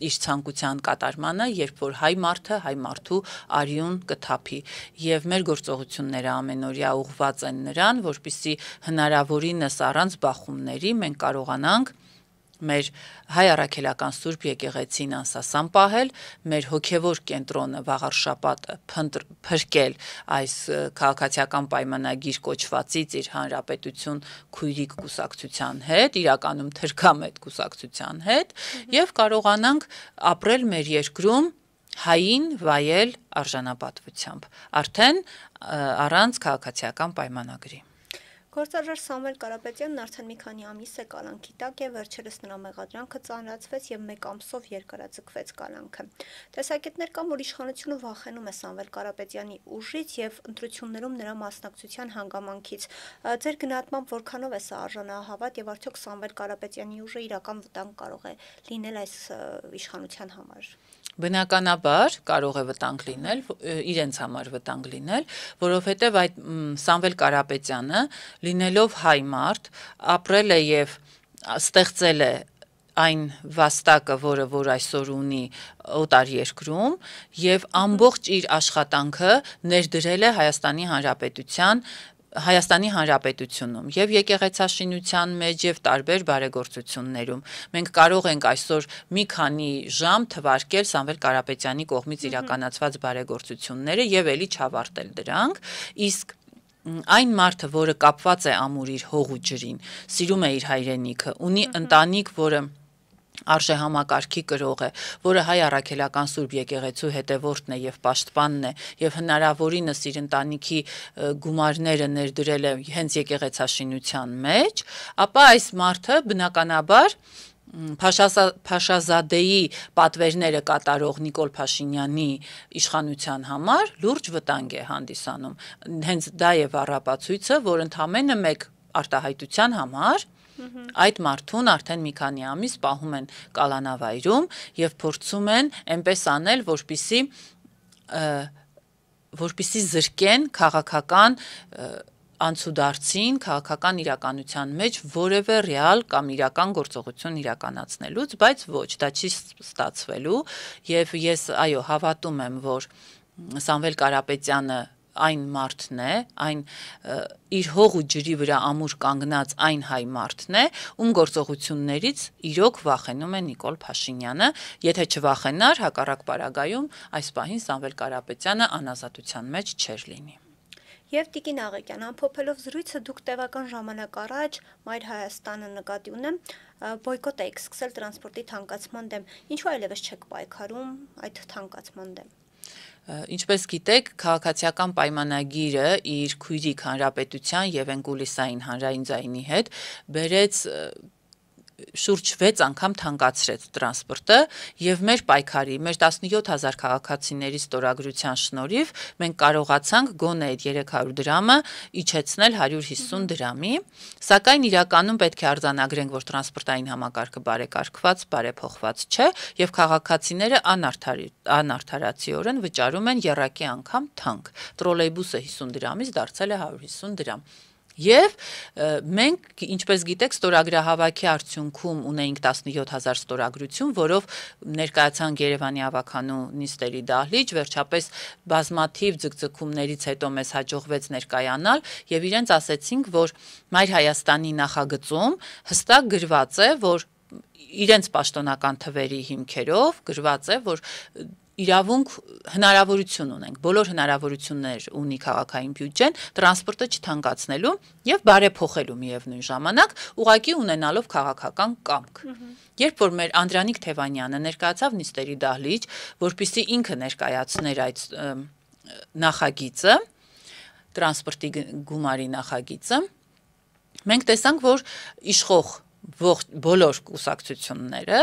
իր ցանկության կատարմանը, երբ որ հայ մարդու արյուն կթափի եւ մեր գործողությունները ամենօրյա ուղղված են նրան, որպեսզի հնարավորինս առանց բախումների մենք կարողանանք մեր հայ առաքելական Սուրբ եկեղեցին անսասան պահել, մեր հոգևոր կենտրոնը վաղար շաբաթը փրկել այս քաղաքացիական պայմանագիր կոչվածից իր հանրապետություն քույրիկ կուսակցության հետ, իրականում թրքամետ կուսակցության հետ, եւ կարողանանք ապրել մեր երկրում հային վայել արժանապատվությամբ, արդեն առանց քաղաքացիական պայմանագրի։ Գործարար Սամվել Կարապետյանն արդեն մի քանի ամիս է կալանքի տակ է, վերջերս նրա մեղադրանքը ծանրացվեց եւ 1 ամսով երկարաձգվեց կալանքը։ Տեսակետներ կան, որ իշխանությունը վախենում է Սամվել Կարապետյանի ուժից եւ ընտրություններում նրա մասնակցության հանգամանքից։ Ձեր գնահատմամբ որքանով է սա արժանահավատ եւ արդյոք Սամվել Կարապետյանի ուժը իրական վտանգ կարող է լինել այս իշխանության համար։ Բնականաբար կարող է վտանգ լինել, իրենց համար վտանգ լինել, որովհետև այդ Սամվել Կարապետյանը լինելով հայ մարդ, ապրել է եւ ստեղծել է այն վաստակը, որ այսօր ունի օտար երկրում եւ ամբողջ իր աշխատանքը ներդրել է Հայաստանի Հանրապետությունում եւ եկեղեցաշինության մեջ եւ տարբեր բարեգործություններում։ Մենք կարող ենք այսօր մի քանի ժամ թվարկել Սամվել Կարապետյանի կողմից իրականացված բարեգործությունները եւ ելի չավարտել դրանք, իսկ այն մարդը, որը կապված է ամուր իր հող ու ջրին, սիրում է իր հայրենիքը, ունի ընտանիք, որը արժեհամակարգի կրող է, որը հայ առաքելական Սուրբ եկեղեցու հետևորդն է եւ պաշտպանն է եւ հնարավորինս իր ընտանիքի գումարները ներդրել է հենց եկեղեցաշինության մեջ, ապա այս մարդը բնականաբար Փաշազադեի պատվերները կատարող Նիկոլ Փաշինյանի իշխանության համար լուրջ վտանգ է հանդիսանում։ Հենց դա է առապացույցը, որ ընդամենը մեկ արտահայտության համար այդ մարդուն արդեն մի քանի ամիս պահում են կալանավայրում եւ փորձում են այնպես անել, որպեսզի զրկեն քաղաքական անցուդարձին քաղաքական իրականության մեջ որևէ ռեալ կամ իրական գործողություն իրականացնելուց, բայց ոչ, դա չի ստացվելու եւ ես հավատում եմ, որ Սամվել Կարապետյանը այն մարդն է, այն իր հող ու ջրի վրա ամուր կանգնած այն հայ մարդն է, ում գործողություններից իրոք վախենում է Նիկոլ Փաշինյանը, եթե չվախենար, հակառակ պարագայում այս պահին Սամվել Կարապետյանը անազատության մեջ չէր լինի։ Եվ Տիկին Աղեկյան, ամփոփելով զրույցը, դուք տևական ժամանակ առաջ Մայր Հայաստանը նկատի ունեմ, բոյկոտ եք սկսել տրանսպորտի թանկացման դեմ։ Ինչու այլևս չեք պայքարում այդ թանկացման դեմ։ Ինչպես գիտեք, քաղաքացիական պայմանագիրը իր քույրիկ հանրապետության եւ Ընկուլիսային հանրային ձայնի հետ բերեց շուրջ 6 անգամ թանկացրեց տրանսպորտը եւ մեր պայքարի, մեր 17000 քաղաքացիների ստորագրության շնորհիվ մենք կարողացանք գոնե այդ 300 դրամը իջեցնել 150 դրամի, սակայն իրականում պետք է արձանագրենք, որ տրանսպորտային համակարգը բարեկարգված, բարեփոխված չէ եւ քաղաքացիները անարդարացիորեն վճարում են եռակի անգամ թանկ։ Տրոլեյբուսը 50 դրամից դարձել է 150 դրամ։ Եվ մենք, ինչպես գիտեք, ստորագրահավաքի արդյունքում ունեինք 17000 ստորագրություն, որով ներկայացանք Երևանի ավականու նիստերի դահլիճ, վերջապես բազմաթիվ ձգձգումներից հետո մեզ հաջողվեց ներկայանալ եւ իրենց ասեցինք, որ Մայր Հայաստանի նախագծում հստակ գրված է, որ իրենց պաշտոնական թվերի հիմքերով գրված է, որ իրավունք հնարավորություն ունենք, բոլոր հնարավորություններ ունի քաղաքային բյուջեն տրանսպորտը չթանկացնելու եւ բարեփոխելու միևնույն ժամանակ ուղղակի ունենալով քաղաքական կամք։ Երբ որ մեր Անդրանիկ Թևանյանը ներկայացավ նիստերի դահլիճ, որպեսզի ինքը ներկայացներ այդ նախագիծը, տրանսպորտի գումարի նախագիծը, մենք տեսանք, որ իշխող բոլոր կուսակցությունները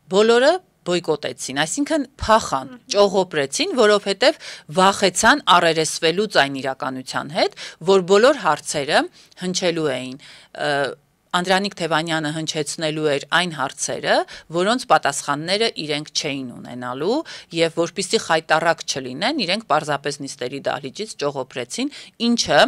բոլորը բոյկոտեցին, այսինքն փախան, ճողոպրեցին, որովհետև վախեցան առերեսվելուց այն իրականության հետ, որ բոլոր հարցերը հնչելու էին Անդրանիկ Թևանյանը հնչեցնելու էր այն հարցերը, որոնց պատասխանները իրենք չէին ունենալու եւ որպեսզի խայտառակ չլինեն, իրենք պարզապես նիստերի դահլիճից ճողոպրեցին, ինչը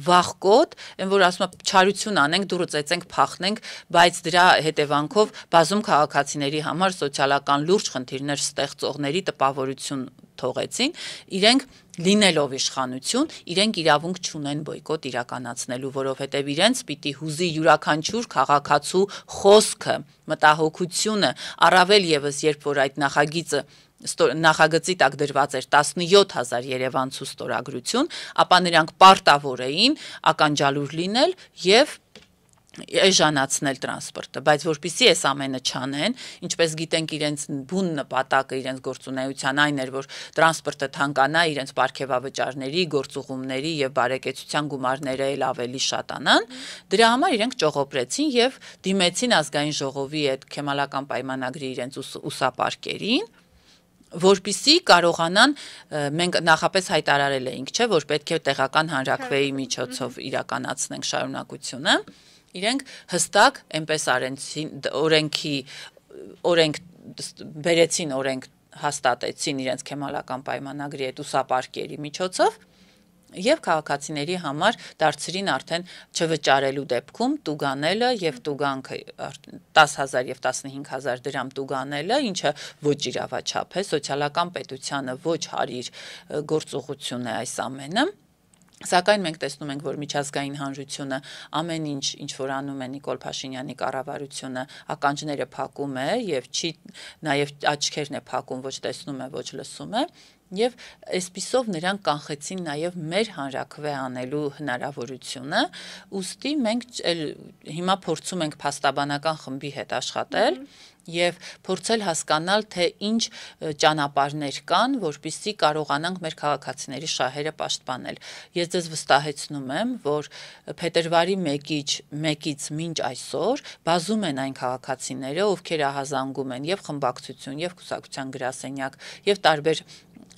վախկոտ, այն որ ասում է չարություն անենք, դուրը ծեծենք, փախնենք, բայց դրա հետևանքով բազում քաղաքացիների համար սոցիալական լուրջ խնդիրներ ստեղծողների տպավորություն թողեցին, իրենք լինելով իշխանություն, իրենք իրավունք չունեն բոյկոտ իրականացնելու, որովհետև իրենց պիտի հուզի յուրաքանչյուր քաղաքացու խոսքը, մտահոգությունը, առավել եւս երբ որ այդ նախագծի տակ դրված էր 17000 երևանցու ստորագրություն, ապա նրանք պարտավոր էին ականջալուր լինել եւ էժանացնել տրանսպորտը, բայց որpիսի այս ամենը չանեն, ինչպես գիտենք իրենց բուն նպատակը իրենց գործունեության այն էր, որ տրանսպորտը թանկանա, իրենց պարգևավճարների, գործուղումների եւ բարեկեցության գումարները էլ ավելի շատանան, դրա համար իրենք ճողոպրեցին եւ դիմեցին ազգային ժողովի այդ քեմալական պայմանագրի իրենց ուսապարկերին, որպեսզի կարողանան մենք նախապես հայտարարել էինք, չէ, որ պետք է տեղական հանրաքվեի միջոցով իրականացնենք շարունակությունը իրենք հստակ այնպես արեցին օրենք բերեցին օրենք հաստատեցին իրենց քեմալական պայմանագրի այդ ուսապարկերի միջոցով եւ քաղաքացիների համար դարձրին արդեն չվճարելու դեպքում տուգանելը եւ տուգանքը 10000 եւ 15000 դրամ տուգանելը, ինչը ոչ իրավաչափ է, սոցիալական պետությանը ոչ հարիր գործողություն է այս ամենը։ Սակայն մենք տեսնում ենք, որ միջազգային հանրությունը ամեն ինչ որ անում է Նիկոլ Փաշինյանի կառավարությունը ականջները փակում է եւ չի նաեւ աչքերն է փակում, ոչ տեսնում է, ոչ լսում է եւ այսպիսով նրանք կանխեցին նաեւ մեր հանրաքվե անելու հնարավորությունը, ուստի մենք հիմա փորձում ենք փաստաբանական խմբի հետ աշխատել եւ փորձել հասկանալ, թե ինչ ճանապարհներ կան, որպեսզի կարողանանք մեր քաղաքացիների շահերը պաշտպանել։ Ես ձեզ վստահեցնում եմ, որ փետրվարի 1-ից մինչ այսօր բազում են այն քաղաքացիները, ովքեր ահազանգում են եւ խմբակցություն, եւ կուսակցության գրասենյակ, եւ տարբեր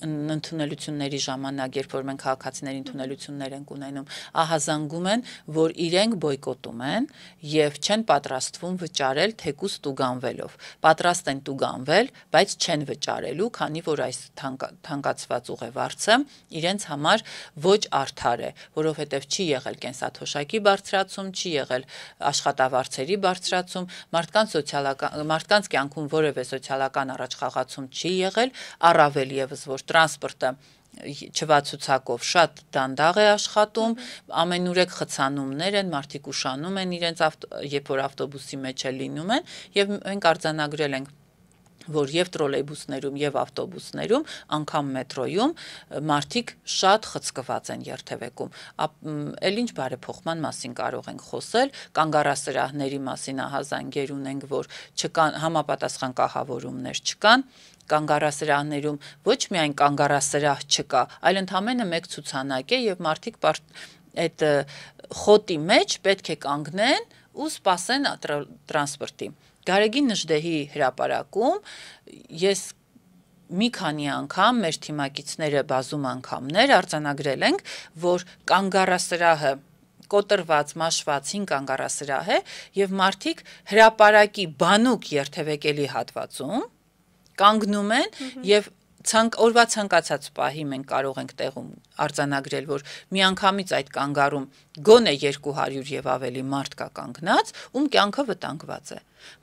ընդունելությունների ժամանակ, երբ որ մենք քաղաքացիների ընդունելություններ ենք ունենում, ահազանգում են, որ իրենք բոյկոտում են եւ չեն պատրաստվում վճարել թեկուզ տուգանվելով։ Պատրաստ են տուգանվել, բայց չեն վճարելու, քանի որ այս թանկացված ուղևորը իրենց համար ոչ արդար է, որովհետեւ չի եղել կենսաթոշակի բարձրացում, չի եղել աշխատավարձերի բարձրացում, մարդկանց կյանքում որևէ սոցիալական առաջխաղացում չի եղել, առավել եւս որ տրանսպորտը չվացուցակով շատ դանդաղ է աշխատում, ամենուրեք խցանումներ են, մարդիկ ուշանում են իրենց, երբ որ ավտոբուսի մեջ է լինում են, եւ մենք արձանագրել ենք, որ եւ տրոլեյբուսներում եւ ավտոբուսներում, անգամ մետրոյում մարդիկ շատ խցկված են երթևեկում։ Էլ ինչ բարեփոխման մասին կարող ենք խոսել, կանգառասրահների մասին ահազանգեր ունենք, որ չկան համապատասխան կահավորումներ չկան, կանգառասրահներում ոչ միայն կանգառասրահ չկա, այլ ընդամենը մեկ ցուցանակ է եւ մարդիկ այդ խոտի մեջ պետք է կանգնեն ու սպասեն տրանսպորտի։ Գարեգին Նժդեհի հրապարակում ես մի քանի անգամ մեր թիմակիցները բազում անգամներ արձանագրել ենք, որ կանգառասրահը կոտրված, մաշված 5 կանգառասրահ է եւ մարդիկ հրապարակի բանուկ երթևեկելի հատվածում կանգնում են եւ օրվա ցանկացած պահի մենք կարող ենք տեղում արձանագրել, որ միանգամից այդ կանգառում գոնե 200 եւ ավելի մարդ կա կանգնած, ում կյանքը վտանգված է։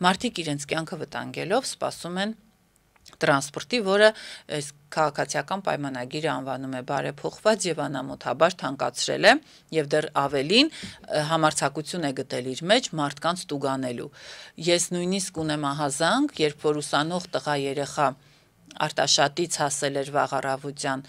Մարդիկ իրենց կյանքը վտանգելով սպասում են տրանսպորտի, որը այս քաղաքացիական պայմանագիրը անվանում է բարեփոխված եւ անամոթաբար թանկացրել է եւ դեռ ավելին համարձակություն է գտել իր մեջ մարդկանց տուգանելու։ Ես նույնիսկ ունեմ ահազանգ, երբ որ ուսանող տղա երեխա Արտաշատից հասել էր վաղ առավոտյան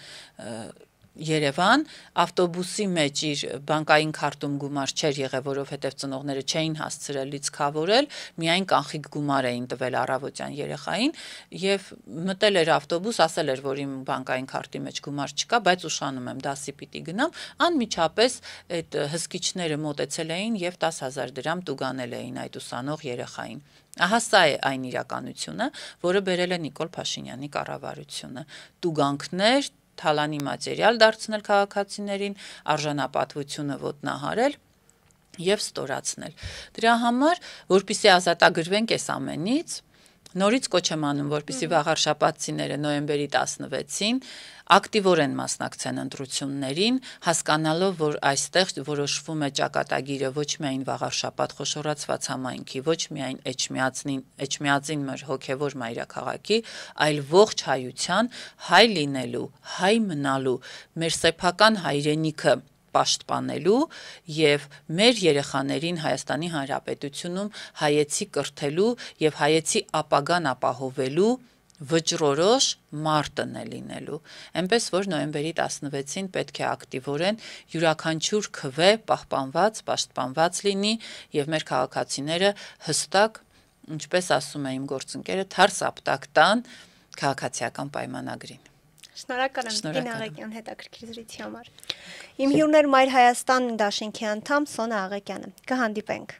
Երևան, ավտոբուսի մեջ իր բանկային քարտում գումար չէր եղել, որովհետև ծնողները չէին հասցրել լիցքավորել, միայն կանխիկ գումար էին տվել առավոտյան երեխային եւ մտել էր ավտոբուս, ասել էր, որ իմ բանկային քարտի մեջ գումար չկա, բայց ուշանում եմ դասի պիտի գնամ, անմիջապես այդ հսկիչները մոտեցել էին եւ 10,000 դրամ տուգանել էին այդ ուսանող երեխային։ Ահա սա է այն իրականությունը, որը բերել է Նիկոլ Փաշինյանի կառավարությունը։ Տուգանքներ, թալանի մատերիալ դարձնել քաղաքացիներին, արժանապատվությունը ոտնահարել եւ ստորացնել։ Դրա համար, որպեսզի ազատագրվենք այս ամենից, նորից կոչ եմ անում, որպեսզի վաղ շաբաթցիները նոյեմբերի 16-ին ակտիվորեն մասնակցեն ընտրություններին, հասկանալով, որ այստեղ որոշվում է ճակատագիրը ոչ միայն վաղարշաբաթ խոշորացված համայնքի, ոչ միայն Էջմիածին մեր հոգևոր մայրաքաղաքի, այլ ողջ հայության հայ լինելու, հայ մնալու, մեր սեփական հայրենիքը պաշտպանելու եւ մեր երեխաներին Հայաստանի Հանրապետությունում հայեցի կրթելու եւ հայեցի ապագան ապահովելու վճռորոշ մարտն է լինելու։ Այնպես որ նոյեմբերի 16-ին պետք է ակտիվորեն յուրաքանչյուր քվե պահպանված, պաշտպանված լինի եւ մեր քաղաքացիները հստակ, ինչպես ասում է իմ գործընկերը, թարս ապտակ տան քաղաքացիական պայմանագրին։ Շնորհակալ եմ Տինա Աղեկյան հետաքրքիր զրույցի համար։ Իմ հյուրն էր Մայր Հայաստան դաշինքի անդամ Սոնա Աղեկյանը։ Կհանդիպենք։